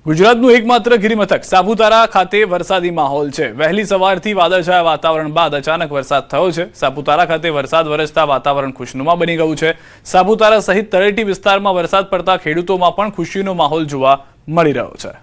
ગુજરાતનું એકમાત્ર ગિરિમથક સાપુતારા ખાતે વરસાદી માહોલ છે। વહેલી સવારથી વાદળછાયા વાતાવરણ બાદ અચાનક વરસાદ થયો છે। સાપુતારા ખાતે વરસાદ વરસતા વાતાવરણ ખુશનુમા બની ગયું છે। સાપુતારા સહિત તળેટી વિસ્તારમાં વરસાદ પડતા ખેડૂતોમાં પણ ખુશીનો માહોલ જોવા મળી રહ્યો છે।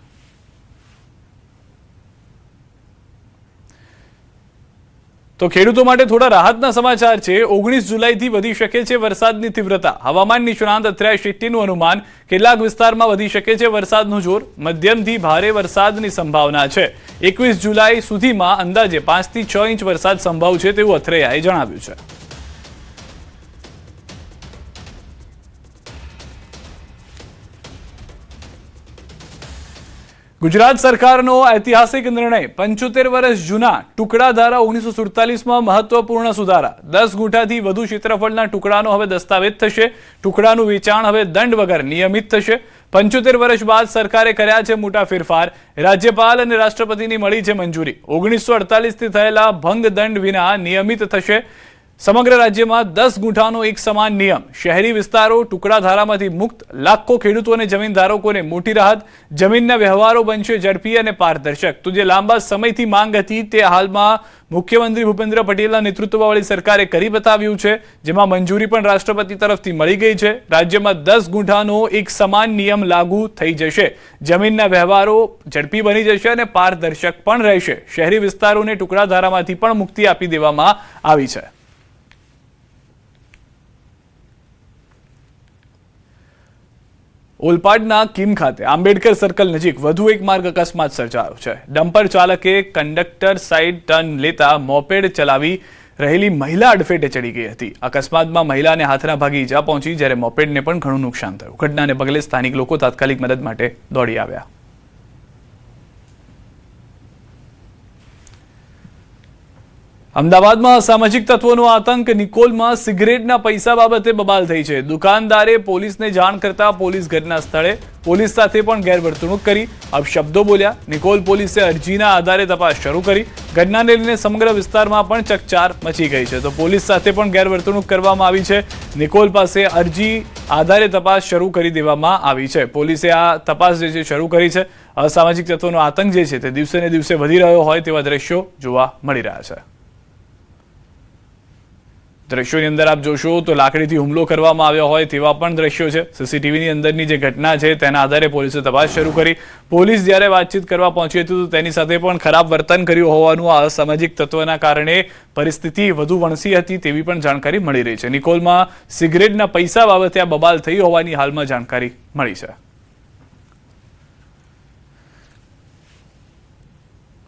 તો ખેડૂતો માટે થોડા રાહતના સમાચાર છે। 19 જુલાઈથી વધી શકે છે વરસાદની તીવ્રતા। હવામાન નિષ્ણાંત અત્રેય શેટ્ટીનું અનુમાન, કેટલાક વિસ્તારમાં વધી શકે છે વરસાદનું જોર। મધ્યમથી ભારે વરસાદની સંભાવના છે। 21 જુલાઈ સુધીમાં અંદાજે 5 થી 6 ઇંચ વરસાદ સંભવ છે તેવું અત્રેયાએ જણાવ્યું છે। ગુજરાત સરકારનો ઐતિહાસિક નિર્ણય। 75 વર્ષ જૂના ટુકડા ધારા 1947માં મહત્વપૂર્ણ સુધારા। 10 ગુંઠાથી વધુ ક્ષેત્રફળના ટુકડાનો હવે દસ્તાવેજ થશે। ટુકડાનું વેચાણ હવે દંડ વગર નિયમિત થશે। 75 વર્ષ બાદ સરકારે કર્યા છે મોટા ફેરફાર। રાજ્યપાલ અને રાષ્ટ્રપતિની મળી છે મંજૂરી। 1948થી થયેલા ભંગ દંડ વિના નિયમિત થશે। સમગ્ર રાજ્યમાં 10 ગુંઠાનો એક સમાન નિયમ। શહેરી વિસ્તારો ટુકડા ધારામાંથી મુક્ત। લાખો ખેડૂતો અને જમીન ધારકોને મોટી રાહત। જમીનના વ્યવહારો બનશે ઝડપી અને પારદર્શક। તો જે લાંબા સમયથી માંગ હતી તે હાલમાં મુખ્યમંત્રી ભૂપેન્દ્ર પટેલના નેતૃત્વવાળી સરકારે કરી બતાવ્યું છે, જેમાં મંજૂરી પણ રાષ્ટ્રપતિ તરફથી મળી ગઈ છે। રાજ્યમાં 10 ગુંઠાનો એક સમાન નિયમ લાગુ થઈ જશે। જમીનના વ્યવહારો ઝડપી બની જશે અને પારદર્શક પણ રહેશે। શહેરી વિસ્તારોને ટુકડા ધારામાંથી પણ મુક્તિ આપી દેવામાં આવી છે। ઓલપાડના કિમ ખાતે આંબેડકર સર્કલ નજીક વધુ એક માર્ગ અકસ્માત સર્જાયો છે। ડમ્પર ચાલકે કંડક્ટર સાઈડ ટર્ન લેતા મોપેડ ચલાવી રહેલી મહિલા અડફેટે ચડી ગઈ હતી। અકસ્માતમાં મહિલાને હાથના ભાગે ઈજા પહોંચી, જ્યારે મોપેડને પણ ઘણું નુકસાન થયું। ઘટનાને પગલે સ્થાનિક લોકો તાત્કાલિક મદદ માટે દોડી આવ્યા। અમદાવાદમાં અસામાજિક તત્વોનો આતંક। નિકોલમાં સિગરેટના પૈસા બાબતે બબાલ થઈ છે। દુકાનદારે પોલીસને જાણ કરતા પોલીસ ઘટના સ્થળે પોલીસ સાથે પણ ગેરવર્તણૂક કરી, અપશબ્દો બોલ્યા। નિકોલ પોલીસે અરજીના આધારે તપાસ શરૂ કરી। ઘટનાને લઈને સમગ્ર વિસ્તારમાં પણ ચકચાર મચી ગઈ છે, તો પોલીસ સાથે પણ ગેરવર્તણૂક કરવામાં આવી છે। નિકોલ પાસે અરજી આધારે તપાસ શરૂ કરી દેવામાં આવી છે। પોલીસે આ તપાસ જે છે શરૂ કરી છે। અસામાજિક તત્વોનો આતંક જે છે તે દિવસે ને દિવસે વધી રહ્યો હોય તેવા દ્રશ્યો જોવા મળી રહ્યા છે। દ્રશ્યોની અંદર આપ જોશો તો લાકડીથી હુમલો કરવામાં આવ્યો હોય તેવા પણ દ્રશ્યો છે। સીસીટીવીની અંદરની જે ઘટના છે તેના આધારે પોલીસે તપાસ શરૂ કરી। પોલીસ જ્યારે વાતચીત કરવા પહોંચી હતી તો તેની સાથે પણ ખરાબ વર્તન કર્યું હોવાનું આ અસામાજિક તત્વના કારણે પરિસ્થિતિ વધુ વણસી હતી તેવી પણ જાણકારી મળી રહી છે। નિકોલમાં સિગરેટના પૈસા બાબતે આ બબાલ થઈ હોવાની હાલમાં જાણકારી મળી છે।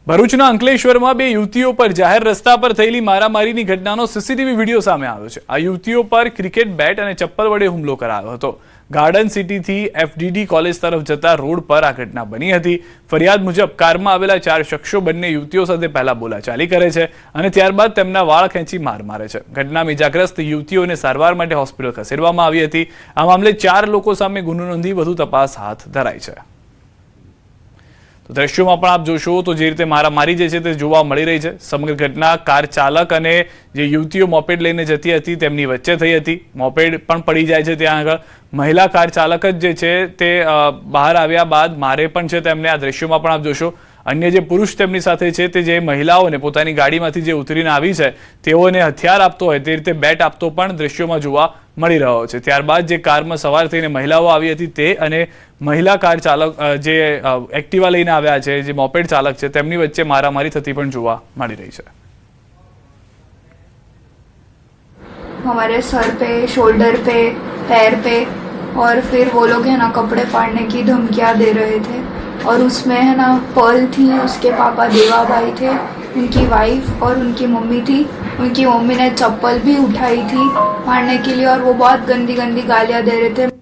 ભરૂચના અંકલેશ્વરમાં 2 યુવતીઓ પર જાહેર રસ્તા પર થયેલી મારામારીની ઘટનાનો સીસીટીવી વિડીયો સામે આવ્યો છે। આ યુવતીઓ પર ક્રિકેટ બેટ અને ચપ્પલ વડે હુમલો કરાયો હતો। ગાર્ડન સિટીથી FDD કોલેજ તરફ જતા રોડ પર આ ઘટના બની હતી। ફરિયાદ મુજબ કારમાં આવેલા 4 શખ્સો બંને યુવતીઓ સાથે પહેલા બોલાચાલી કરે છે અને ત્યારબાદ તેમના વાળ ખેંચી માર મારે છે। ઘટનામાં ઇજાગ્રસ્ત યુવતીઓને સારવાર માટે હોસ્પિટલ ખસેડવામાં આવી હતી। આ મામલે 4 લોકો સામે ગુનો નોંધી વધુ તપાસ હાથ ધરાઈ છે। તો દ્રશ્યોમાં પણ આપ જોશો તો જે રીતે મારામારી જે છે તે જોવા મળી રહી છે। સમગ્ર ઘટના કાર ચાલક અને જે યુવતીઓ મોપેડ લઈને જતી હતી તેમની વચ્ચે થઈ હતી। મોપેડ પણ પડી જાય છે ત્યાં આગળ। મહિલા કાર ચાલક જ જે છે તે બહાર આવ્યા બાદ મારે પણ છે તેમને। આ દ્રશ્યોમાં પણ આપ જોશો અન્ય જે પુરુષ તેમની સાથે છે તે જે મહિલાઓને પોતાની ગાડીમાંથી જે ઉતરીને આવી છે તેઓને હથિયાર આપતો હોય તે રીતે બેટ આપતો પણ દ્રશ્યોમાં જોવા મળી રહ્યો છે। ત્યારબાદ જે કારમાં સવાર થઈને મહિલાઓ આવી હતી તે અને મહિલા કાર ચાલક જે એક્ટિવા લઈને આવ્યા છે, જે મોપેડ ચાલક છે, તેમની વચ્ચે મારામારી થતી પણ જોવા મળી રહી છે। हमारे सर पे, शोल्डर पे, पैर पे और फिर वो लोग है ना कपड़े फाड़ने की धमकियाँ दे रहे थे। और उसमें है ना पर्ल थी, उसके पापा देवाभाई थे, उनकी वाइफ और उनकी मम्मी थी। उनकी मम्मी ने चप्पल भी उठाई थी मारने के लिए और वो बहुत गंदी गंदी गालियाँ दे रहे थे।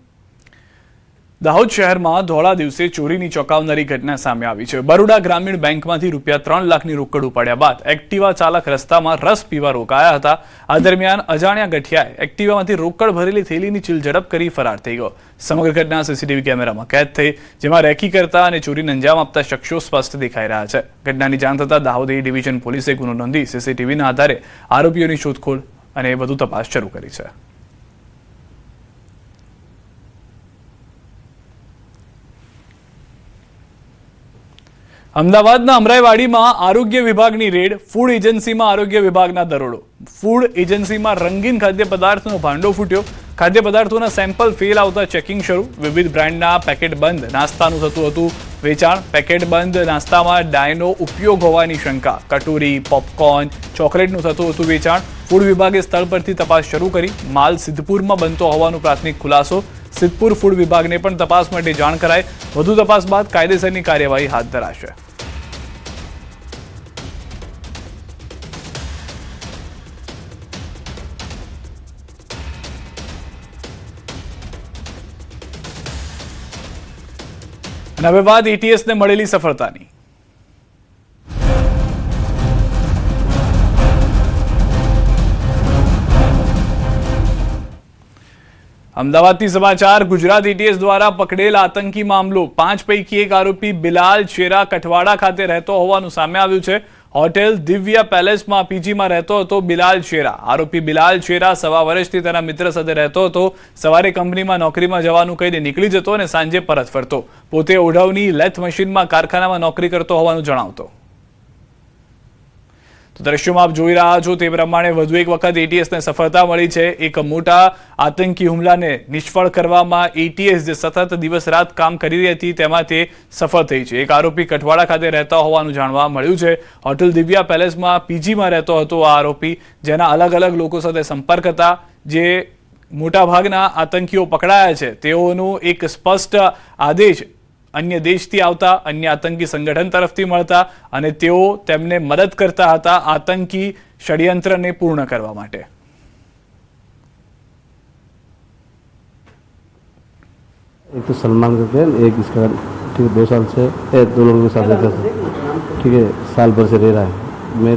દાહોદ શહેરમાં ધોળા દિવસે ચોરીની ચોંકાવનારી ઘટના સામે આવી છે। બરોડા ગ્રામીણ બેંકમાંથી ₹3 લાખની રોકડ ઉપાડ્યા બાદ એક્ટિવા ચાલક રસ્તામાં રસ પીવા રોકાયા હતા। આ દરમિયાન અજાણ્યા ગઠિયાએ એક્ટિવામાંથી રોકડ ભરેલી થેલીની ચીલઝડપ કરી ફરાર થઈ ગયો। સમગ્ર ઘટના સીસીટીવી કેમેરામાં કેદ થઈ, જેમાં રેકી કરતા અને ચોરીને અંજામ આપતા શખ્સો સ્પષ્ટ દેખાઈ રહ્યા છે। ઘટનાની જાણ થતાં દાહોદ એ ડિવિઝન પોલીસે ગુનો નોંધી સીસીટીવીના આધારે આરોપીઓની શોધખોળ અને વધુ તપાસ શરૂ કરી છે। અમદાવાદના અમરાઈવાડીમાં આરોગ્ય વિભાગની રેડ, ફૂડ એજન્સીમાં આરોગ્ય વિભાગના દરોડો. ફૂડ એજન્સીમાં રંગીન ખાદ્ય પદાર્થનો ભાંડો ફૂટ્યો. ખાદ્ય પદાર્થોના સેમ્પલ ફેલ આવતા ચેકિંગ શરૂ. વિવિધ બ્રાન્ડના પેકેટ બંધ નાસ્તાનું થતું હતું વેચાણ. પેકેટ બંધ નાસ્તામાં ડાયનો ઉપયોગ હોવાની શંકા. કટોરી, પોપકોર્ન, ચોકલેટનું થતું હતું વેચાણ. ફૂડ વિભાગે સ્થળ પરથી તપાસ શરૂ કરી. માલ સિદ્ધપુરમાં બનતો હોવાનો પ્રાથમિક ખુલાસો. સિદ્ધપુર ફૂડ વિભાગને પણ તપાસ માટે જાણ કરાઈ. વધુ તપાસ બાદ કાયદેસરની કાર્યવાહી હાથ ધરાશે. અને હવે વાત એટીએસને મળેલી સફળતાની. અમદાવાદથી સમાચાર. ગુજરાત એટીએસ દ્વારા પકડેલ આતંકી મામલો. 5 પૈકી એક આરોપી બિલાલ શેરા કઠવાડા ખાતે રહેતો હોવાનું સામે આવ્યું છે. હોટેલ દિવ્યા પેલેસમાં પીજીમાં રહેતો હતો બિલાલ શેરા. આરોપી બિલાલ શેરા સવા વર્ષથી તેના મિત્ર સાથે રહેતો હતો. સવારે કંપનીમાં નોકરીમાં જવાનું કહીને નીકળી જતો અને સાંજે પરત ફરતો. પોતે ઓઢવની લેથ મશીનમાં કારખાનામાં નોકરી કરતો હોવાનું જણાવતો. તો દ્રશ્યોમાં આપ જોઈ રહ્યા છો તે પ્રમાણે વધુ એક વખત એટીએસને સફળતા મળી છે. એક મોટા આતંકી હુમલાને નિષ્ફળ કરવામાં એટીએસ જે સતત દિવસ રાત કામ કરી રહી હતી તેમાં તે સફળ થઈ છે. એક આરોપી કઠવાડા ખાતે રહેતા હોવાનું જાણવા મળ્યું છે. હોટેલ દિવ્યા પેલેસમાં પીજીમાં રહેતો હતો આ આરોપી, જેના અલગ અલગ લોકો સાથે સંપર્ક હતા. જે મોટાભાગના આતંકીઓ પકડાયા છે તેઓનું એક સ્પષ્ટ આદેશ અન્ય દેશથી આવતા, અન્ય આતંકી સંગઠન તરફથી મળતા અને તેઓ તેમને મદદ કરતા હતા આતંકી ષડયંત્રને પૂર્ણ કરવા માટે. एक तो सलमान करते हैं, एक इसका ठीक है 2 साल से 2 लोगों के साथ रहता था. ठीक है, साल भर से रह रहा है. मैं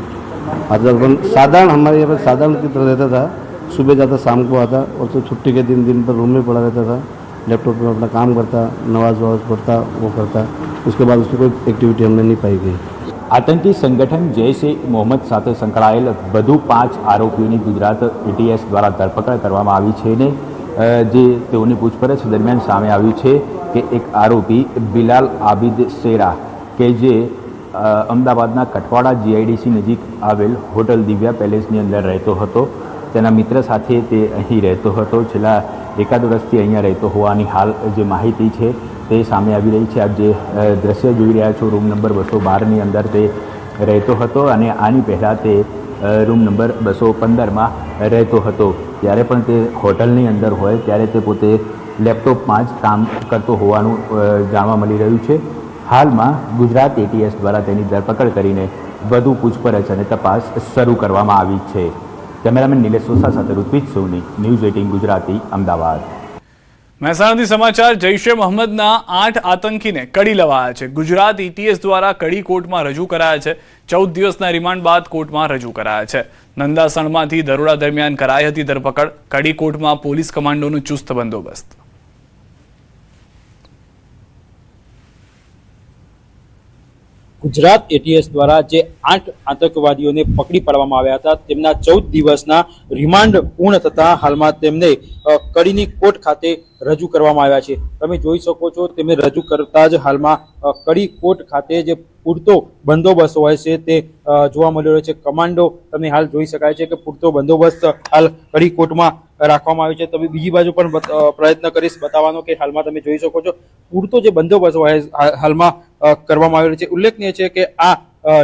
साधारण हमारे यहाँ पर साधारण की तरह रहता था. सुबह जाता, शाम को आता और तो छुट्टी के दिन पर रूम में पड़ा रहता था. लैपटॉप पर अपना काम करता, नमाज वमाज पढ़ता, वो करता. उसके बाद उसकी कोई एक्टिविटी हमने नहीं पाई गई. आतंकी संगठन जैश ए मोहम्मद સાથે સંકળાયેલ વધુ 5 આરોપીઓની ગુજરાત એટીએસ દ્વારા ધરપકડ કરવામાં આવી છે ને જે તેઓની પૂછપરછ દરમિયાન સામે આવ્યું છે કે એક આરોપી બિલાલ આબિદ શેરા કે જે અમદાવાદના કઠવાડા જીઆઈડીસી નજીક આવેલ હોટલ દિવ્યા પેલેસની અંદર રહેતો હતો. તેના મિત્ર સાથે તે અહીં રહેતો હતો. છેલ્લા એકાદ વર્ષથી અહીંયા રહેતો હોવાની હાલ જે માહિતી છે તે સામે આવી રહી છે. આપ જે દ્રશ્ય જોઈ રહ્યા છો રૂમ નંબર 212ની અંદર તે રહેતો હતો અને આની પહેલાં તે રૂમ નંબર 215માં રહેતો હતો. જ્યારે પણ તે હોટલની અંદર હોય ત્યારે તે પોતે લેપટોપમાં જ કામ કરતો હોવાનું જાણવા મળી રહ્યું છે. હાલમાં ગુજરાત એટીએસ દ્વારા તેની ધરપકડ કરીને વધુ પૂછપરછ અને તપાસ શરૂ કરવામાં આવી છે. કેમેરામેન નિલેશ સોસા સાથે ઋત્વિજ સોની, ન્યૂઝ 18 ગુજરાતી, અમદાવાદ. મહેસાણાથી સમાચાર. જૈશ એ મોહમ્મદના 8 આતંકીને કડી લવાયા છે. ગુજરાત એટીએસ દ્વારા કડી કોર્ટમાં રજૂ કરાયા છે. 14 દિવસના રિમાન્ડ બાદ કોર્ટમાં રજૂ કરાયા છે. નંદાસણમાંથી દરોડા દરમિયાન કરાઈ હતી ધરપકડ. કડી કોર્ટમાં પોલીસ કમાન્ડોનો ચુસ્ત બંદોબસ્ત. ગુજરાત એટીએસ દ્વારા જે 8 આતંકવાદીઓને પકડી પાડવામાં આવ્યા હતા તેમના 14 દિવસના રિમાન્ડ પૂર્ણ થતા હાલમાં તેમને કડીની કોર્ટ ખાતે રજૂ કરવામાં આવ્યા છે. તમે જોઈ શકો છો તેમને રજૂ કરતા જ હાલમાં કડી કોર્ટ ખાતે જે પૂરતો બંદોબસ્ત હોય છે તે જોવા મળી રહ્યો છે. કમાન્ડો તમે હાલ જોઈ શકાય છે કે પૂરતો બંદોબસ્ત હાલ કડી કોર્ટમાં રાખવામાં આવ્યો છે. તમે બીજી બાજુ પણ પ્રયત્ન કરીશ બતાવવાનો કે હાલમાં તમે જોઈ શકો છો પૂરતો જે બંદોબસ્ત હોય હાલમાં કરવામાં આવ્યો છે. ઉલ્લેખનીય છે કે આ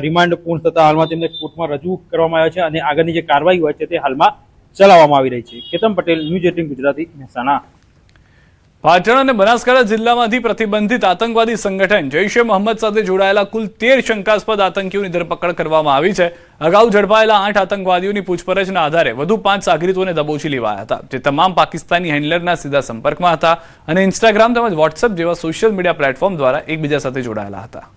રિમાન્ડ પૂર્ણ થતા હાલમાં તેમને કોર્ટમાં રજૂ કરવામાં આવ્યા છે અને આગળની જે કાર્યવાહી હોય છે તે હાલમાં ચલાવવામાં આવી રહી છે. કેતન પટેલ, ન્યૂઝ 18 ગુજરાતી, મહેસાણા. પાટણ અને બનાસકાંઠા જિલ્લામાંથી પ્રતિબંધિત આતંકવાદી સંગઠન જૈશ એ મોહમ્મદ સાથે જોડાયેલા કુલ 13 શંકાસ્પદ આતંકીઓની ધરપકડ કરવામાં આવી છે. અગાઉ ઝડપાયેલા 8 આતંકવાદીઓની પૂછપરછના આધારે વધુ 5 સાગરીતોને દબોચી લેવાયા હતા, જે તમામ પાકિસ્તાની હેન્ડલરના સીધા સંપર્કમાં હતા અને ઇન્સ્ટાગ્રામ તેમજ વોટ્સએપ જેવા સોશિયલ મીડિયા પ્લેટફોર્મ દ્વારા એકબીજા સાથે જોડાયેલા હતા.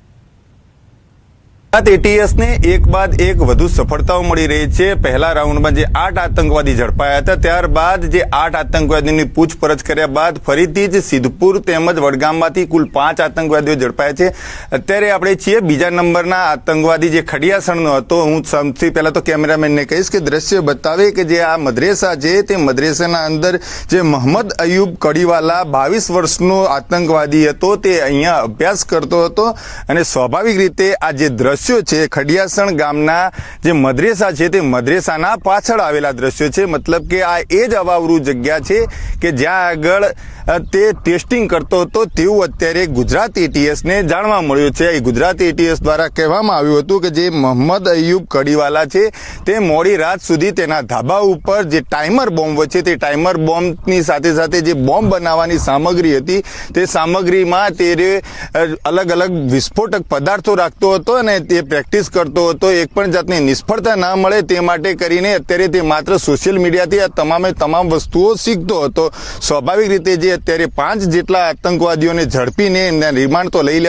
એટીએસને એક બાદ એક વધુ સફળતાઓ મળી રહી છે. પહેલા રાઉન્ડમાં જે 8 આતંકવાદી ઝડપાયા હતા, ત્યારબાદ જે 8 આતંકવાદીની પૂછપરછ કર્યા બાદ ફરીથી જ સિદ્ધપુર તેમજ વડગામમાંથી કુલ 5 આતંકવાદીઓ ઝડપાયા છે. અત્યારે આપણે છીએ બીજા નંબરના આતંકવાદી જે ખડિયાસણનો હતો. હું સૌથી પહેલા તો કેમેરામેનને કહીશ કે દ્રશ્ય બતાવે કે જે આ મદ્રેસા છે તે મદ્રેસાના અંદર જે મોહમ્મદ અયુબ કડીવાલા 22 વર્ષનો આતંકવાદી હતો, તે અહીંયા અભ્યાસ કરતો હતો અને સ્વાભાવિક રીતે આ જે દ્રશ્યો છે ખડિયાસણ ગામના જે મદ્રેસા છે તે મદ્રેસાના પાછળ આવેલા દ્રશ્યો છે. મતલબ કે આ એ જ અવાવરૂ જગ્યા છે કે જ્યાં આગળ તે ટેસ્ટિંગ કરતો હતો તેવું અત્યારે ગુજરાત એટીએસને જાણવા મળ્યું છે. ગુજરાત એટીએસ દ્વારા કહેવામાં આવ્યું હતું કે જે મોહમ્મદ અયુબ કડીવાલા છે તે મોડી રાત સુધી તેના ધાબા ઉપર જે ટાઈમર બોમ્બ છે તે ટાઈમર બોમ્બની સાથે સાથે જે બોમ્બ બનાવવાની સામગ્રી હતી તે સામગ્રીમાં તે અલગ અલગ વિસ્ફોટક પદાર્થો રાખતો હતો અને તે પ્રેક્ટિસ કરતો હતો. એક પણ જાતની નિષ્ફળતા ના મળે તે માટે કરીને અત્યારે તે માત્ર સોશિયલ મીડિયાથી આ તમામ વસ્તુઓ શીખતો હતો. સ્વાભાવિક રીતે જે અત્યારે 5 જેટલા આતંકવાદીઓને ઝડપીને એમના રિમાન્ડ તો લઈ લેવા